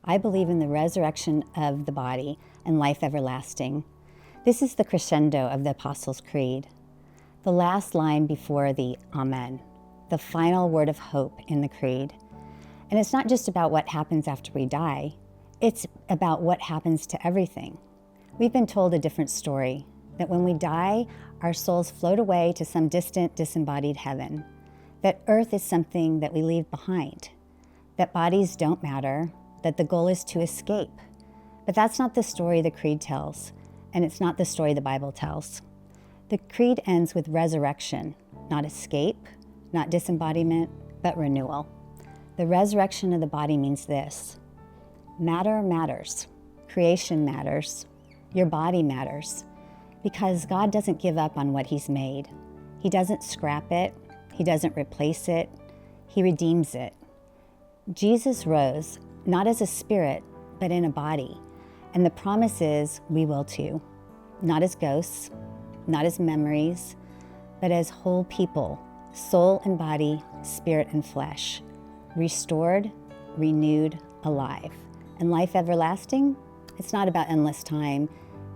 I believe in the resurrection of the body and life everlasting. This is the crescendo of the Apostles' Creed, the last line before the Amen, the final word of hope in the Creed. And it's not just about what happens after we die, it's about what happens to everything. We've been told a different story, that when we die, our souls float away to some distant, disembodied heaven, that earth is something that we leave behind, that bodies don't matter, that the goal is to escape. But that's not the story the Creed tells, and it's not the story the Bible tells. The Creed ends with resurrection, not escape, not disembodiment, but renewal. The resurrection of the body means this: matter matters, creation matters, your body matters, because God doesn't give up on what He's made. He doesn't scrap it, He doesn't replace it, He redeems it. Jesus rose, not as a spirit, but in a body, and the promise is we will too, not as ghosts, not as memories, but as whole people, soul and body, spirit and flesh, restored, renewed, alive. And life everlasting? It's not about endless time,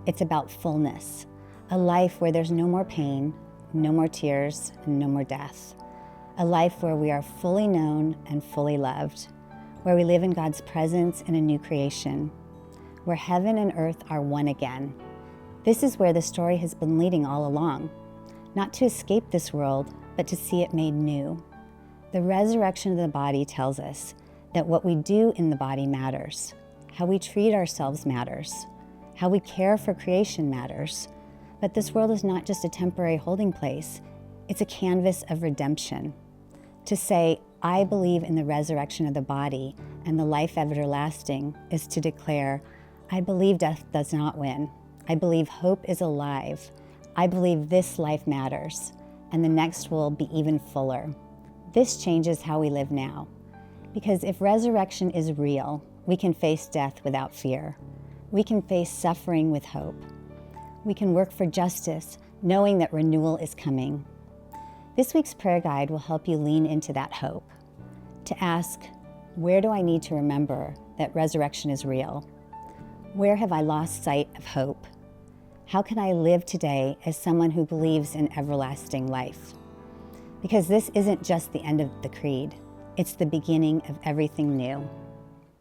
it's about fullness, a life where there's no more pain, no more tears, and no more death, a life where we are fully known and fully loved, where we live in God's presence in a new creation, where heaven and earth are one again. This is where the story has been leading all along, not to escape this world, but to see it made new. The resurrection of the body tells us that what we do in the body matters, how we treat ourselves matters, how we care for creation matters, but this world is not just a temporary holding place, it's a canvas of redemption. To say, I believe in the resurrection of the body and the life everlasting is to declare, I believe death does not win. I believe hope is alive. I believe this life matters, and the next will be even fuller. This changes how we live now, because if resurrection is real, we can face death without fear. We can face suffering with hope. We can work for justice, knowing that renewal is coming. This week's prayer guide will help you lean into that hope, to ask, where do I need to remember that resurrection is real? Where have I lost sight of hope? How can I live today as someone who believes in everlasting life? Because this isn't just the end of the Creed, it's the beginning of everything new.